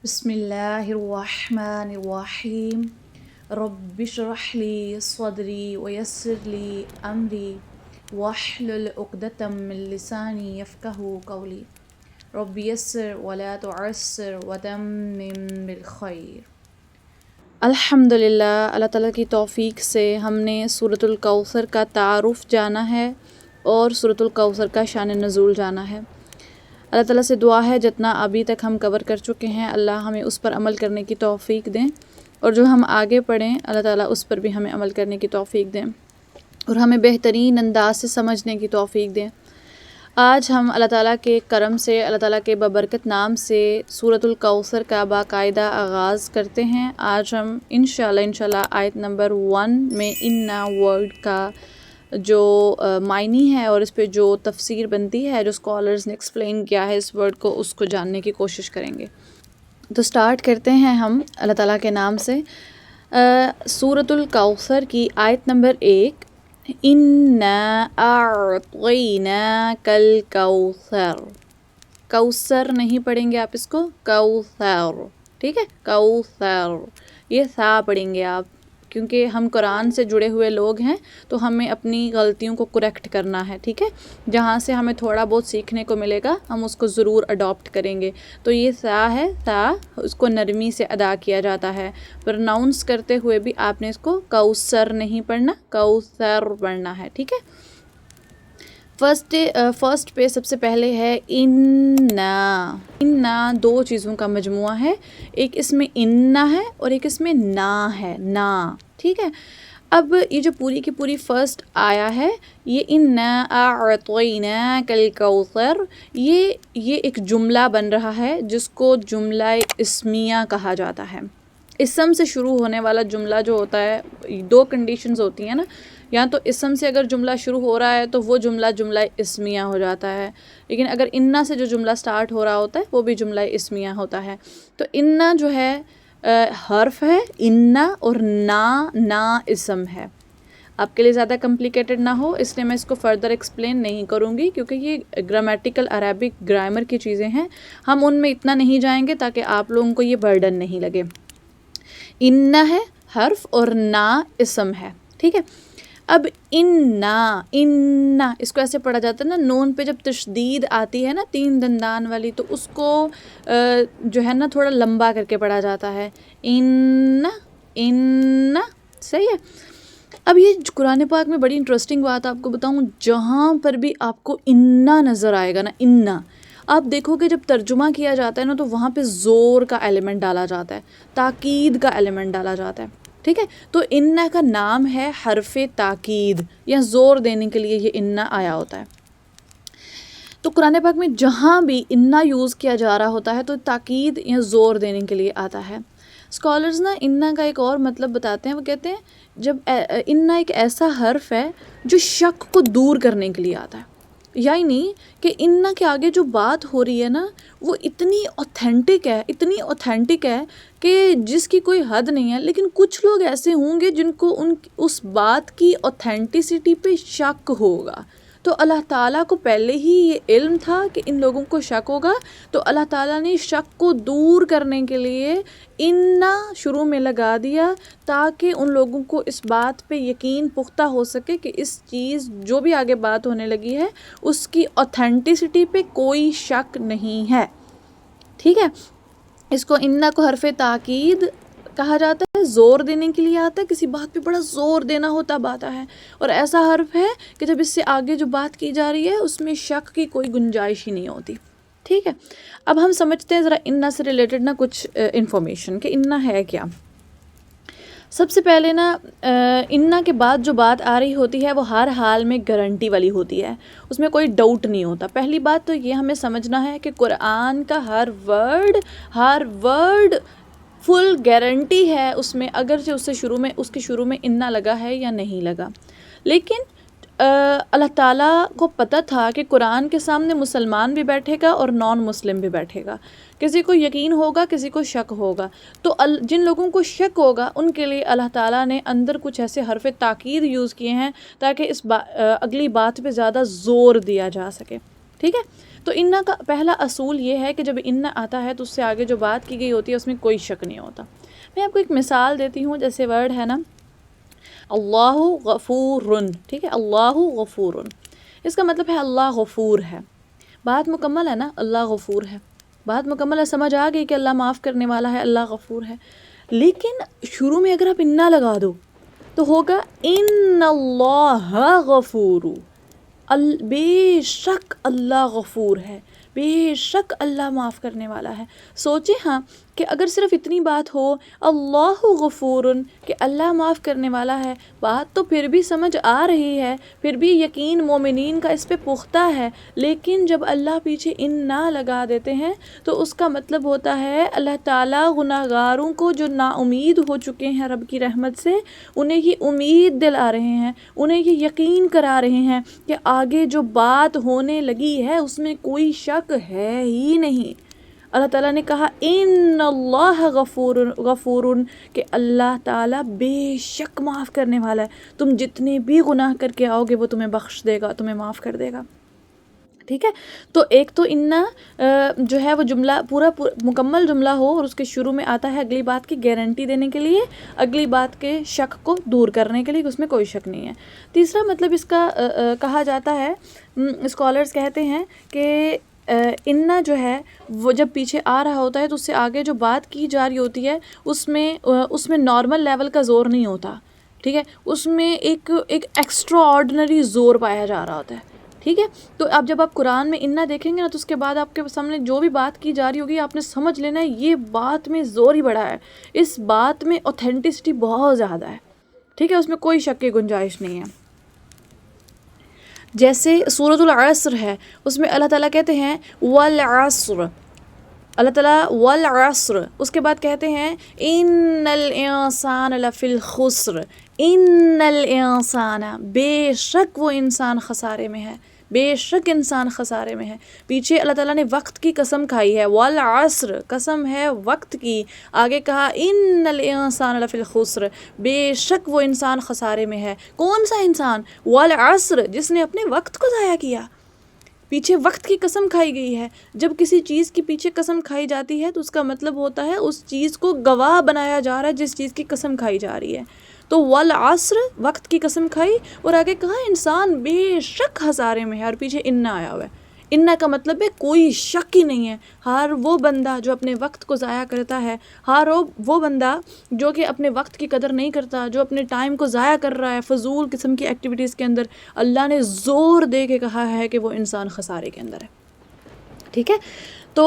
بسم اللہ الرحمن الرحیم رب اشرح لی صدری ویسر لی امری واحلل عقدۃ من لسانی یفقہوا قولی رب یسر ولا تعسر وتمم بالخیر۔ الحمد للہ، اللہ تعالیٰ کی توفیق سے ہم نے سورۃ الکوثر کا تعارف جانا ہے اور سورۃ الکوثر کا شان نزول جانا ہے۔ اللہ تعالیٰ سے دعا ہے جتنا ابھی تک ہم کور کر چکے ہیں اللہ ہمیں اس پر عمل کرنے کی توفیق دیں، اور جو ہم آگے پڑھیں اللہ تعالیٰ اس پر بھی ہمیں عمل کرنے کی توفیق دیں اور ہمیں بہترین انداز سے سمجھنے کی توفیق دیں۔ آج ہم اللہ تعالیٰ کے کرم سے، اللہ تعالیٰ کے ببرکت نام سے سورۃ الکوثر کا باقاعدہ آغاز کرتے ہیں۔ آج ہم انشاءاللہ آیت نمبر 1 میں اِنَّا ورڈ کا جو معنی ہے اور اس پہ جو تفسیر بنتی ہے، جو اسکالرز نے ایکسپلین کیا ہے اس ورڈ کو، اس کو جاننے کی کوشش کریں گے۔ تو سٹارٹ کرتے ہیں ہم اللہ تعالیٰ کے نام سے۔ سورۃ الکوثر کی آیت نمبر 1، اِنَّا أَعْطَيْنَاكَ الْكَوْثَرَ۔ کوثر نہیں پڑھیں گے آپ اس کو، کوثر، ٹھیک ہے، کوثر، یہ سا پڑھیں گے آپ، کیونکہ ہم قرآن سے جڑے ہوئے لوگ ہیں تو ہمیں اپنی غلطیوں کو کریکٹ کرنا ہے، ٹھیک ہے، جہاں سے ہمیں تھوڑا بہت سیکھنے کو ملے گا ہم اس کو ضرور اڈاپٹ کریں گے۔ تو یہ سا ہے، سا اس کو نرمی سے ادا کیا جاتا ہے، پرناؤنس کرتے ہوئے بھی آپ نے اس کو کوثر نہیں پڑھنا، کوثر پڑھنا ہے، ٹھیک ہے۔ فرسٹ پہ سب سے پہلے ہے اِنَّا۔ اِنَّا دو چیزوں کا مجموعہ ہے، ایک اس میں اِنَّا ہے اور ایک اس میں نا ہے، نا، ٹھیک ہے۔ اب یہ جو پوری کی پوری فرسٹ آیا ہے، یہ اِنَّا أَعْطَيْنَاكَ الْكَوْثَرَ، یہ ایک جملہ بن رہا ہے جس کو جملہ اسمیہ کہا جاتا ہے۔ اسم سے شروع ہونے والا جملہ جو ہوتا ہے، دو کنڈیشنز ہوتی ہیں نا، یا تو اسم سے اگر جملہ شروع ہو رہا ہے تو وہ جملہ اسمیہ ہو جاتا ہے، لیکن اگر اِنَّا سے جو جملہ سٹارٹ ہو رہا ہوتا ہے وہ بھی جملہ اسمیہ ہوتا ہے۔ تو اِنَّا جو ہے حرف ہے، اِنَّا، اور نا اسم ہے۔ آپ کے لیے زیادہ کمپلیکیٹڈ نہ ہو اس لیے میں اس کو فردر ایکسپلین نہیں کروں گی، کیونکہ یہ گرامیٹیکل عربک گرامر کی چیزیں ہیں، ہم ان میں اتنا نہیں جائیں گے تاکہ آپ لوگوں کو یہ برڈن نہیں لگے۔ اِنَّا ہے حرف اور نا اسم ہے، ٹھیک ہے۔ اب اِنَّا اس کو ایسے پڑھا جاتا ہے نا، نون پہ جب تشدید آتی ہے نا 3 دندان والی، تو اس کو جو ہے نا تھوڑا لمبا کر کے پڑھا جاتا ہے، اِنَّا، صحیح ہے۔ اب یہ قرآن پاک میں بڑی انٹرسٹنگ بات آپ کو بتاؤں، جہاں پر بھی آپ کو اِنَّا نظر آئے گا نا، اِنَّا، آپ دیکھو کہ جب ترجمہ کیا جاتا ہے نا تو وہاں پہ زور کا ایلیمنٹ ڈالا جاتا ہے، تاکید کا ایلیمنٹ ڈالا جاتا ہے، ٹھیک ہے۔ تو اِنَّا کا نام ہے حرف تاکید، یا زور دینے کے لیے یہ اِنَّا آیا ہوتا ہے۔ تو قرآن پاک میں جہاں بھی اِنَّا یوز کیا جا رہا ہوتا ہے تو تاکید یا زور دینے کے لیے آتا ہے۔ اسکالرز نا اِنَّا کا ایک اور مطلب بتاتے ہیں، وہ کہتے ہیں جب اِنَّا ایک ایسا حرف ہے جو شک کو دور کرنے کے لیے آتا ہے، یعنی کہ اِنَّا کے آگے جو بات ہو رہی ہے نا وہ اتنی اوتھینٹک ہے کہ جس کی کوئی حد نہیں ہے، لیکن کچھ لوگ ایسے ہوں گے جن کو اس بات کی اوتھینٹسٹی پہ شک ہوگا، تو اللہ تعالیٰ کو پہلے ہی یہ علم تھا کہ ان لوگوں کو شک ہوگا، تو اللہ تعالیٰ نے شک کو دور کرنے کے لیے اِنَّا شروع میں لگا دیا، تاکہ ان لوگوں کو اس بات پہ یقین پختہ ہو سکے کہ اس چیز جو بھی آگے بات ہونے لگی ہے اس کی اوتھینٹسٹی پہ کوئی شک نہیں ہے، ٹھیک ہے۔ اس کو اِنَّا کو حرف تاکید کہا جاتا ہے، زور دینے کے لیے آتا ہے، کسی بات پہ بڑا زور دینا ہوتا آتا ہے، اور ایسا حرف ہے کہ جب اس سے آگے جو بات کی جا رہی ہے اس میں شک کی کوئی گنجائش ہی نہیں ہوتی، ٹھیک ہے۔ اب ہم سمجھتے ہیں ذرا اِنَّا سے ریلیٹڈ نا کچھ انفارمیشن کہ اِنَّا ہے کیا۔ سب سے پہلے نا اِنَّا کے بعد جو بات آ رہی ہوتی ہے وہ ہر حال میں گارنٹی والی ہوتی ہے، اس میں کوئی ڈاؤٹ نہیں ہوتا۔ پہلی بات تو یہ ہمیں سمجھنا ہے کہ قرآن کا ہر ورڈ فل گارنٹی ہے اس میں، اگرچہ اس کے شروع میں اِنَّا لگا ہے یا نہیں لگا، لیکن اللہ تعالیٰ کو پتہ تھا کہ قرآن کے سامنے مسلمان بھی بیٹھے گا اور نان مسلم بھی بیٹھے گا، کسی کو یقین ہوگا کسی کو شک ہوگا، تو جن لوگوں کو شک ہوگا ان کے لیے اللہ تعالیٰ نے اندر کچھ ایسے حرف تاکید یوز کیے ہیں تاکہ اگلی بات پہ زیادہ زور دیا جا سکے، ٹھیک ہے۔ تو انا کا پہلا اصول یہ ہے کہ جب انا آتا ہے تو اس سے آگے جو بات کی گئی ہوتی ہے اس میں کوئی شک نہیں ہوتا. میں آپ کو ایک مثال دیتی ہوں. جیسے ورڈ ہے نا اللہ غفور، ٹھیک ہے، اللہ غفور، اس کا مطلب ہے اللہ غفور ہے. بات مکمل ہے نا، اللہ غفور ہے، بات مکمل ہے، سمجھ آ گئی کہ اللہ معاف کرنے والا ہے، اللہ غفور ہے. لیکن شروع میں اگر آپ انا لگا دو تو ہوگا ان اللہ غفور، بے شک اللہ غفور ہے، بے شک اللہ معاف کرنے والا ہے. سوچیں ہاں کہ اگر صرف اتنی بات ہو اللہ غفور کہ اللہ معاف کرنے والا ہے، بات تو پھر بھی سمجھ آ رہی ہے، پھر بھی یقین مومنین کا اس پہ پختہ ہے. لیکن جب اللہ پیچھے انا لگا دیتے ہیں تو اس کا مطلب ہوتا ہے اللہ تعالیٰ گناہ گاروں کو جو نا امید ہو چکے ہیں رب کی رحمت سے، انہیں یہ امید دلا رہے ہیں، انہیں یہ یقین کرا رہے ہیں کہ آگے جو بات ہونے لگی ہے اس میں کوئی شک ہے ہی نہیں. اللہ تعالیٰ نے کہا ان اللہ غفور کہ اللہ تعالیٰ بے شک معاف کرنے والا ہے، تم جتنے بھی گناہ کر کے آؤ گے وہ تمہیں بخش دے گا، تمہیں معاف کر دے گا. ٹھیک ہے، تو ایک تو انا جو ہے وہ جملہ پورا مکمل جملہ ہو اور اس کے شروع میں آتا ہے اگلی بات کی گارنٹی دینے کے لیے، اگلی بات کے شک کو دور کرنے کے لیے کہ اس میں کوئی شک نہیں ہے. تیسرا مطلب اس کا کہا جاتا ہے، اسکالرز کہتے ہیں کہ انا جو ہے وہ جب پیچھے آ رہا ہوتا ہے تو اس سے آگے جو بات کی جا رہی ہوتی ہے اس میں نارمل لیول کا زور نہیں ہوتا. ٹھیک ہے، اس میں ایک ایکسٹرا آرڈنری زور پایا جا رہا ہوتا ہے. ٹھیک ہے، تو اب جب آپ قرآن میں انا دیکھیں گے نا تو اس کے بعد آپ کے سامنے جو بھی بات کی جا رہی ہوگی آپ نے سمجھ لینا ہے یہ بات میں زور ہی بڑا ہے، اس بات میں اوتھینٹسٹی بہت زیادہ ہے. ٹھیک ہے، اس میں کوئی شک کی گنجائش نہیں ہے. جیسے سورۃ العصر ہے، اس میں اللہ تعالیٰ کہتے ہیں والعصر، اللہ تعالیٰ والعصر، اس کے بعد کہتے ہیں ان الانسان لفی الخسر، ان الانسان، بے شک وہ انسان خسارے میں ہے، بے شک انسان خسارے میں ہے. پیچھے اللہ تعالیٰ نے وقت کی قسم کھائی ہے، والعصر قسم ہے وقت کی، آگے کہا ان الانسان لفی الخسر، بے شک وہ انسان خسارے میں ہے. کون سا انسان؟ والعصر، جس نے اپنے وقت کو ضائع کیا. پیچھے وقت کی قسم کھائی گئی ہے. جب کسی چیز کی پیچھے قسم کھائی جاتی ہے تو اس کا مطلب ہوتا ہے اس چیز کو گواہ بنایا جا رہا ہے جس چیز کی قسم کھائی جا رہی ہے. تو والعصر وقت کی قسم کھائی اور آگے کہا انسان بے شک خسارے میں ہے، اور پیچھے انا آیا ہوا ہے. انا کا مطلب ہے کوئی شک ہی نہیں ہے. ہر وہ بندہ جو اپنے وقت کو ضائع کرتا ہے، ہر وہ بندہ جو کہ اپنے وقت کی قدر نہیں کرتا، جو اپنے ٹائم کو ضائع کر رہا ہے فضول قسم کی ایکٹیویٹیز کے اندر، اللہ نے زور دے کے کہا ہے کہ وہ انسان خسارے کے اندر ہے. ٹھیک ہے، تو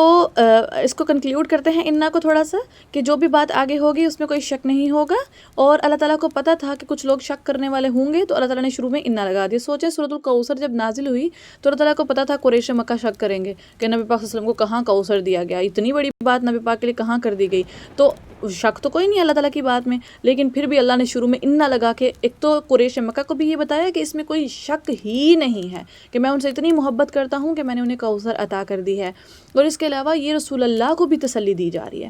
اس کو کنکلیوڈ کرتے ہیں انا کو تھوڑا سا کہ جو بھی بات آگے ہوگی اس میں کوئی شک نہیں ہوگا. اور اللہ تعالیٰ کو پتہ تھا کہ کچھ لوگ شک کرنے والے ہوں گے تو اللہ تعالیٰ نے شروع میں انا لگا دیا. سوچیں سورۃ الکوثر جب نازل ہوئی تو اللہ تعالیٰ کو پتہ تھا قریش مکہ شک کریں گے کہ نبی پاک صلی اللہ علیہ وسلم کو کہاں کوثر دیا گیا، اتنی بڑی بات نبی پاک کے لیے کہاں کر دی گئی. تو شک تو کوئی نہیں اللہ تعالیٰ کی بات میں، لیکن پھر بھی اللہ نے شروع میں انا لگا کے ایک تو قریش مکہ کو بھی یہ بتایا کہ اس میں کوئی شک ہی نہیں ہے کہ میں ان سے اتنی محبت کرتا ہوں کہ میں نے انہیں کوثر عطا کر دی ہے. اور اس کے علاوہ یہ رسول اللہ کو بھی تسلی دی جا رہی ہے،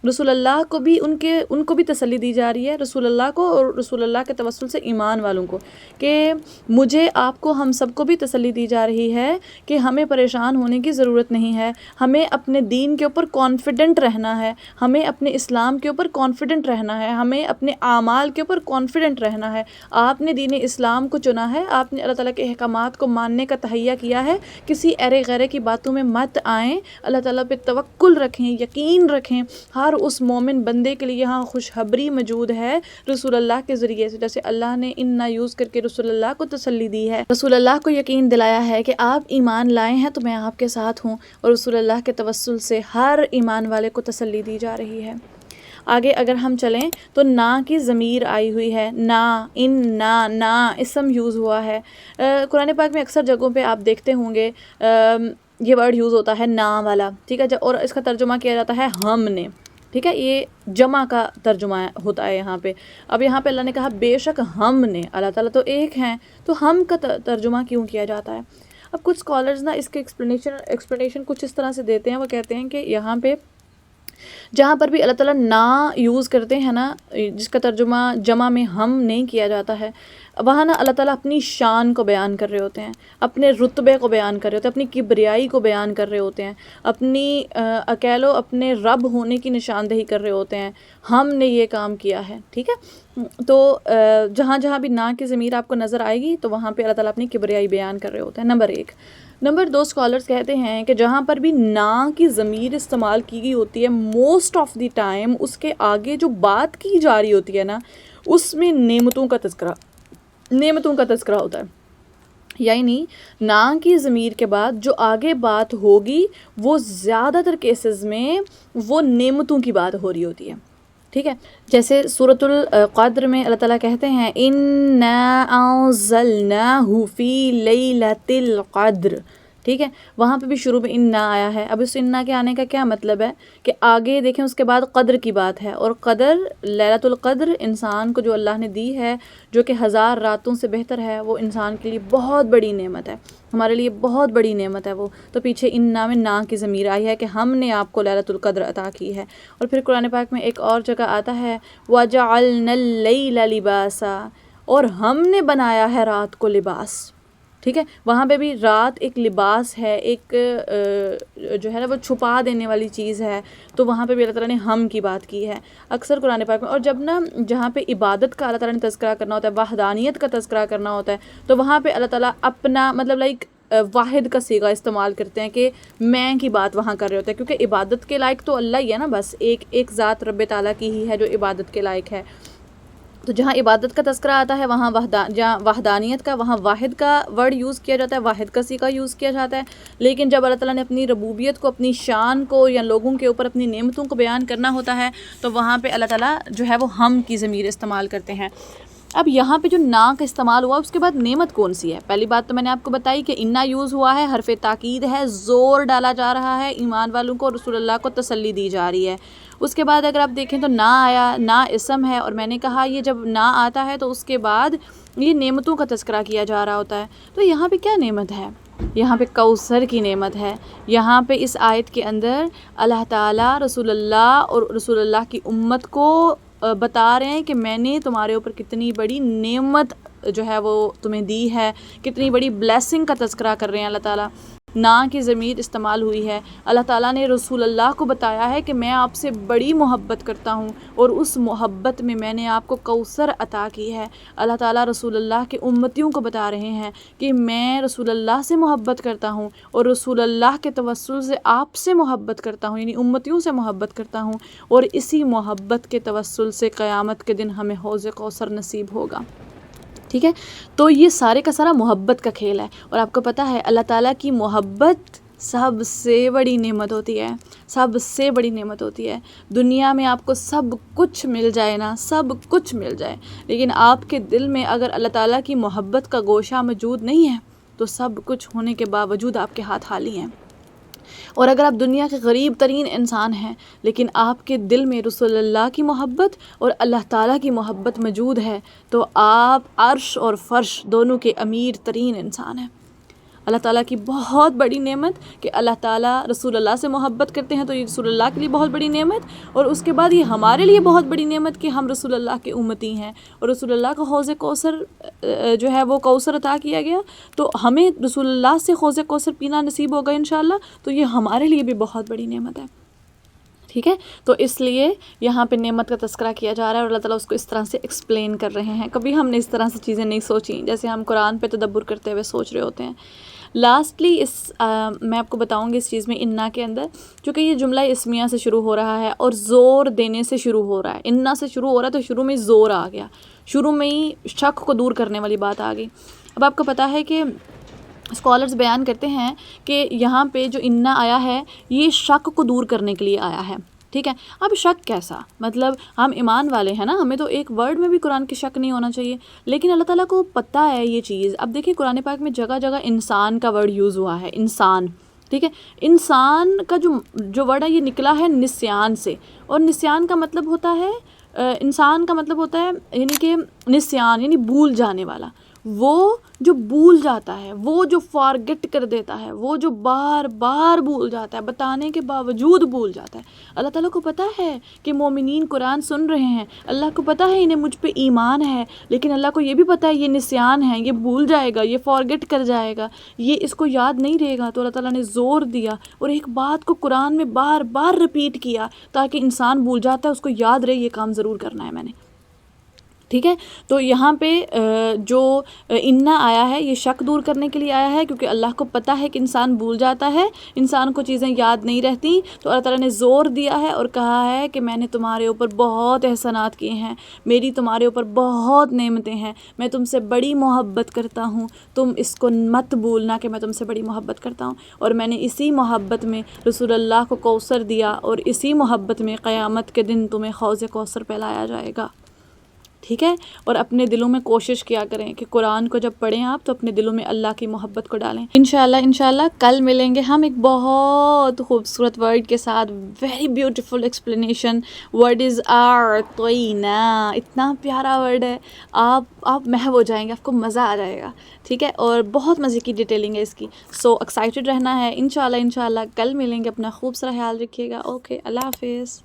رسول اللہ کو بھی ان کو بھی تسلی دی جا رہی ہے، رسول اللہ کو اور رسول اللہ کے توسل سے ایمان والوں کو، کہ مجھے آپ کو ہم سب کو بھی تسلی دی جا رہی ہے کہ ہمیں پریشان ہونے کی ضرورت نہیں ہے. ہمیں اپنے دین کے اوپر کانفیڈنٹ رہنا ہے، ہمیں اپنے اسلام کے اوپر کانفیڈنٹ رہنا ہے، ہمیں اپنے اعمال کے اوپر کانفیڈنٹ رہنا ہے. آپ نے دین اسلام کو چنا ہے، آپ نے اللہ تعالیٰ کے احکامات کو ماننے کا تہیہ کیا ہے، کسی ارے غیرے کی باتوں میں مت آئیں، اللہ تعالیٰ پہ توکل رکھیں، یقین رکھیں. ہر اس مومن بندے کے لیے یہاں خوشخبری موجود ہے رسول اللہ کے ذریعے سے، جیسے اللہ نے انا یوز کر کے رسول اللہ کو تسلی دی ہے، رسول اللہ کو یقین دلایا ہے کہ آپ ایمان لائے ہیں تو میں آپ کے ساتھ ہوں، اور رسول اللہ کے توسل سے ہر ایمان والے کو تسلی دی جا رہی ہے. آگے اگر ہم چلیں تو نا کی ضمیر آئی ہوئی ہے، نا، ان نا اسم یوز ہوا ہے. قرآن پاک میں اکثر جگہوں پہ آپ دیکھتے ہوں گے یہ ورڈ یوز ہوتا ہے نا والا. ٹھیک ہے، اور اس کا ترجمہ کیا جاتا ہے ہم نے. ٹھیک ہے، یہ جمع کا ترجمہ ہوتا ہے یہاں پہ. اب یہاں پہ اللہ نے کہا بے شک ہم نے، اللہ تعالیٰ تو ایک ہیں، تو ہم کا ترجمہ کیوں کیا جاتا ہے؟ اب کچھ اسکالرز نا اس کے ایکسپلینیشن کچھ اس طرح سے دیتے ہیں، وہ کہتے ہیں کہ یہاں پہ جہاں پر بھی اللہ تعالیٰ نا یوز کرتے ہیں نا، جس کا ترجمہ جمع میں ہم نہیں کیا جاتا ہے، وہاں نا اللہ تعالیٰ اپنی شان کو بیان کر رہے ہوتے ہیں، اپنے رتبے کو بیان کر رہے ہوتے ہیں، اپنی کبریائی کو بیان کر رہے ہوتے ہیں، اپنی اکیلو اپنے رب ہونے کی نشاندہی کر رہے ہوتے ہیں، ہم نے یہ کام کیا ہے، ٹھیک ہے۔ تو جہاں جہاں بھی نا کی ضمیر آپ کو نظر آئے گی تو وہاں پہ اللہ تعالیٰ اپنی کبریائی بیان کر رہے ہوتے ہیں، نمبر 1۔ نمبر 2، اسکالرز کہتے ہیں کہ جہاں پر بھی نا کی ضمیر استعمال کی گئی ہوتی ہے موسٹ آف دی ٹائم اس کے آگے جو بات کی جا رہی ہوتی ہے نا اس میں نعمتوں کا تذکرہ ہوتا ہے، یعنی نا کی ضمیر کے بعد جو آگے بات ہوگی وہ زیادہ تر کیسز میں وہ نعمتوں کی بات ہو رہی ہوتی ہے، ٹھیک ہے۔ جیسے سورۃ القدر میں اللہ تعالیٰ کہتے ہیں اِنَّا أَنزَلْنَاهُ فِي لَيْلَةِ الْقَدْر، ٹھیک ہے، وہاں پہ بھی شروع میں انا آیا ہے۔ اب اس انا کے آنے کا کیا مطلب ہے کہ آگے دیکھیں اس کے بعد قدر کی بات ہے، اور قدر لیلۃ القدر انسان کو جو اللہ نے دی ہے جو کہ 1000 راتوں سے بہتر ہے، وہ انسان کے لیے بہت بڑی نعمت ہے، ہمارے لیے بہت بڑی نعمت ہے وہ، تو پیچھے انا میں نا کی ضمیر آئی ہے کہ ہم نے آپ کو لیلۃ القدر عطا کی ہے۔ اور پھر قرآن پاک میں ایک اور جگہ آتا ہے وَجَعَلْنَا اللَّيْلَ لِبَاسًا، اور ہم نے بنایا ہے رات کو لباس، ٹھیک ہے، وہاں پہ بھی رات ایک لباس ہے، ایک جو ہے نا وہ چھپا دینے والی چیز ہے، تو وہاں پہ بھی اللہ تعالیٰ نے ہم کی بات کی ہے اکثر قرآن پاک میں۔ اور جب نا جہاں پہ عبادت کا اللہ تعالیٰ نے تذکرہ کرنا ہوتا ہے، وحدانیت کا تذکرہ کرنا ہوتا ہے، تو وہاں پہ اللہ تعالیٰ اپنا مطلب واحد کا صیغہ استعمال کرتے ہیں کہ میں کی بات وہاں کر رہے ہوتے ہیں، کیونکہ عبادت کے لائق تو اللہ ہی ہے نا، بس ایک ذات رب تعالیٰ کی ہی ہے جو عبادت کے لائق ہے۔ تو جہاں عبادت کا تذکرہ آتا ہے وہاں جہاں وحدانیت کا، وہاں واحد کا ورڈ یوز کیا جاتا ہے، واحد کا صیغہ یوز کیا جاتا ہے۔ لیکن جب اللہ تعالیٰ نے اپنی ربوبیت کو، اپنی شان کو یا لوگوں کے اوپر اپنی نعمتوں کو بیان کرنا ہوتا ہے تو وہاں پہ اللہ تعالیٰ جو ہے وہ ہم کی ضمیر استعمال کرتے ہیں۔ اب یہاں پہ جو نا کا استعمال ہوا اس کے بعد نعمت کون سی ہے؟ پہلی بات تو میں نے آپ کو بتائی کہ انا یوز ہوا ہے، حرف تاکید ہے، زور ڈالا جا رہا ہے، ایمان والوں کو، رسول اللہ کو تسلی دی جا رہی ہے۔ اس کے بعد اگر آپ دیکھیں تو نا آیا، نا اسم ہے، اور میں نے کہا یہ جب نا آتا ہے تو اس کے بعد یہ نعمتوں کا تذکرہ کیا جا رہا ہوتا ہے۔ تو یہاں پہ کیا نعمت ہے؟ یہاں پہ کوثر کی نعمت ہے۔ یہاں پہ اس آیت کے اندر اللہ تعالیٰ رسول اللہ اور رسول اللہ کی امت کو بتا رہے ہیں کہ میں نے تمہارے اوپر کتنی بڑی نعمت جو ہے وہ تمہیں دی ہے، کتنی بڑی بلیسنگ کا تذکرہ کر رہے ہیں اللہ تعالیٰ۔ نا کی ضمیر استعمال ہوئی ہے، اللہ تعالیٰ نے رسول اللہ کو بتایا ہے کہ میں آپ سے بڑی محبت کرتا ہوں اور اس محبت میں نے آپ کو کوثر عطا کی ہے۔ اللہ تعالیٰ رسول اللہ کے امتیوں کو بتا رہے ہیں کہ میں رسول اللہ سے محبت کرتا ہوں اور رسول اللہ کے توسل سے آپ سے محبت کرتا ہوں، یعنی امتیوں سے محبت کرتا ہوں، اور اسی محبت کے توسل سے قیامت کے دن ہمیں حوض کوثر نصیب ہوگا، ٹھیک ہے۔ تو یہ سارے کا سارا محبت کا کھیل ہے، اور آپ کو پتہ ہے اللہ تعالیٰ کی محبت سب سے بڑی نعمت ہوتی ہے، سب سے بڑی نعمت ہوتی ہے۔ دنیا میں آپ کو سب کچھ مل جائے نا، سب کچھ مل جائے، لیکن آپ کے دل میں اگر اللہ تعالیٰ کی محبت کا گوشہ موجود نہیں ہے تو سب کچھ ہونے کے باوجود آپ کے ہاتھ خالی ہیں۔ اور اگر آپ دنیا کے غریب ترین انسان ہیں لیکن آپ کے دل میں رسول اللہ کی محبت اور اللہ تعالیٰ کی محبت موجود ہے تو آپ عرش اور فرش دونوں کے امیر ترین انسان ہیں۔ اللہ تعالیٰ کی بہت بڑی نعمت کہ اللہ تعالیٰ رسول اللہ سے محبت کرتے ہیں، تو یہ رسول اللہ کے لیے بہت بڑی نعمت، اور اس کے بعد یہ ہمارے لیے بہت بڑی نعمت کہ ہم رسول اللہ کے امتی ہیں اور رسول اللہ کا حوض کوثر جو ہے وہ کوثر عطا کیا گیا، تو ہمیں رسول اللہ سے حوض کوثر پینا نصیب ہوگا انشاءاللہ، تو یہ ہمارے لیے بھی بہت بڑی نعمت ہے، ٹھیک ہے۔ تو اس لیے یہاں پہ نعمت کا تذکرہ کیا جا رہا ہے اور اللہ تعالیٰ اس کو اس طرح سے ایکسپلین کر رہے ہیں۔ کبھی ہم نے اس طرح سے چیزیں نہیں سوچیں جیسے ہم قرآن پہ تدبر کرتے ہوئے سوچ رہے ہوتے ہیں۔ لاسٹلی میں آپ کو بتاؤں گی اس چیز میں انا کے اندر، چونکہ یہ جملہ اسمیہ سے شروع ہو رہا ہے اور زور دینے سے شروع ہو رہا ہے، انا سے شروع ہو رہا ہے تو شروع میں زور آ گیا، شروع میں ہی شک کو دور کرنے والی بات آ گئی۔ اب آپ کو پتہ ہے کہ اسکالرز بیان کرتے ہیں کہ یہاں پہ جو انا آیا ہے یہ شک کو دور کرنے کے لیے آیا ہے، ٹھیک ہے۔ اب شک کیسا؟ مطلب ہم ایمان والے ہیں نا، ہمیں تو ایک ورڈ میں بھی قرآن کی شک نہیں ہونا چاہیے، لیکن اللہ تعالیٰ کو پتہ ہے یہ چیز۔ اب دیکھیں قرآن پاک میں جگہ جگہ انسان کا ورڈ یوز ہوا ہے، انسان، ٹھیک ہے۔ انسان کا جو ورڈ ہے یہ نکلا ہے نسیان سے، اور نسیان کا مطلب ہوتا ہے، انسان کا مطلب ہوتا ہے یعنی کہ نسیان یعنی بھول جانے والا، وہ جو بھول جاتا ہے، وہ جو فارگٹ کر دیتا ہے، وہ جو بار بار بھول جاتا ہے، بتانے کے باوجود بھول جاتا ہے. اللہ تعالیٰ کو پتہ ہے کہ مومنین قرآن سن رہے ہیں، اللہ کو پتہ ہے انہیں مجھ پہ ایمان ہے، لیکن اللہ کو یہ بھی پتہ ہے یہ نسیان ہے، یہ بھول جائے گا، یہ فارگٹ کر جائے گا، یہ اس کو یاد نہیں رہے گا. تو اللہ تعالیٰ نے زور دیا اور ایک بات کو قرآن میں بار بار رپیٹ کیا تاکہ انسان بھول جاتا ہے اس کو یاد رہے یہ کام ضرور کرنا ہے میں نے. ٹھیک ہے. تو یہاں پہ جو انا آیا ہے یہ شک دور کرنے کے لیے آیا ہے، کیونکہ اللہ کو پتہ ہے کہ انسان بھول جاتا ہے، انسان کو چیزیں یاد نہیں رہتی. تو اللہ تعالیٰ نے زور دیا ہے اور کہا ہے کہ میں نے تمہارے اوپر بہت احسانات کیے ہیں، میری تمہارے اوپر بہت نعمتیں ہیں، میں تم سے بڑی محبت کرتا ہوں، تم اس کو مت بھولنا کہ میں تم سے بڑی محبت کرتا ہوں. اور میں نے اسی محبت میں رسول اللہ کو کوثر دیا، اور اسی محبت میں قیامت کے دن تمہیں حوض کوثر پلایا جائے گا. ٹھیک ہے. اور اپنے دلوں میں کوشش کیا کریں کہ قرآن کو جب پڑھیں آپ تو اپنے دلوں میں اللہ کی محبت کو ڈالیں. انشاءاللہ کل ملیں گے ہم ایک بہت خوبصورت ورڈ کے ساتھ. Very beautiful explanation. Word is اعطینا. اتنا پیارا ورڈ ہے، آپ محو ہو جائیں گے، آپ کو مزہ آ جائے گا. ٹھیک ہے. اور بہت مزے کی ڈیٹیلنگ ہے اس کی. سو ایکسائٹیڈ رہنا ہے. انشاءاللہ کل ملیں گے. اپنا خوب سارا خیال رکھیے گا. اوکے، اللہ حافظ.